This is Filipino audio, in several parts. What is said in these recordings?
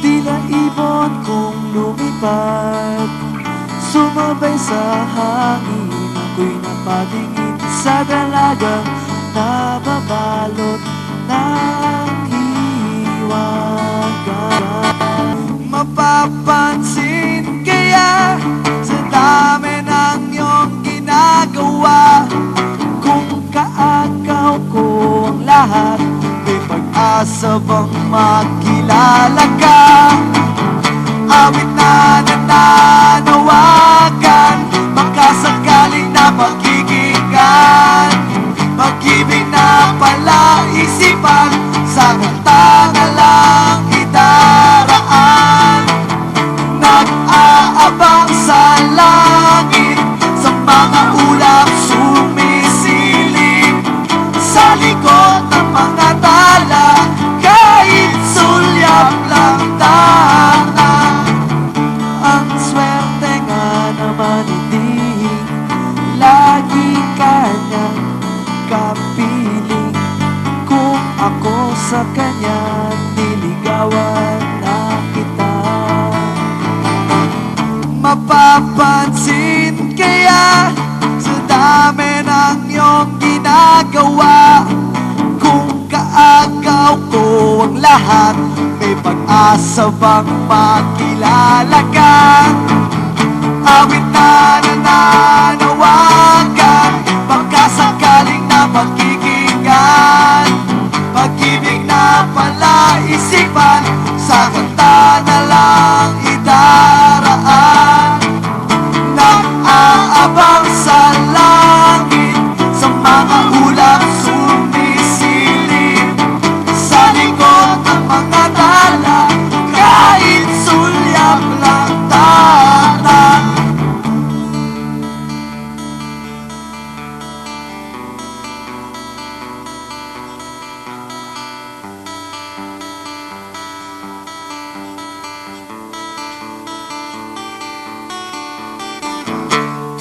Tila ibon kong lumipad, sumabay sa hangin. Ako'y napatingin sa dalagang nababalot ng hiwaga. Mapapansin kaya sa dami ng iyong ginagawa, kung kaagaw ko ang lahat, may pag-asa bang makilala ka? Awit na nananawagan, makasakaling na magkikinggan, pag-ibig na palaisipan, sa kanta na lang idaraan. Nag-aabang sa langit, sa mga ulap sumisilip, sa likod ng mga tala, kahit sulyap lang tana. Ang swerte nga naman hindi lagi kanyang kapiling. Kung ako sa kanya, niligawan na kita. Mapapansin kaya sa dami ng iyong ginagawa, kung kaagaw ko ang lahat, may pag-asa bang makilala ka? Awit na nananawagan, pagkasakaling na magkikinggan, pag-ibig na palaisipan, sa kanta na lang idaraan. Nag-aabang sa langit, sa mga ulap sumisilip, sa likod ng mga tala, kahit sulyap lang tana.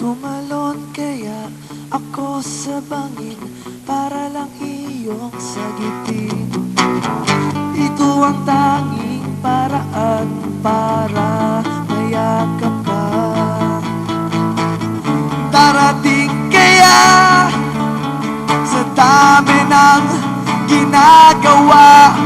Tumalon kaya ako sa bangin para lang iyong sagitin. Ito ang tanging paraan para mayakap ka. Darating kaya sa dami ng ginagawa,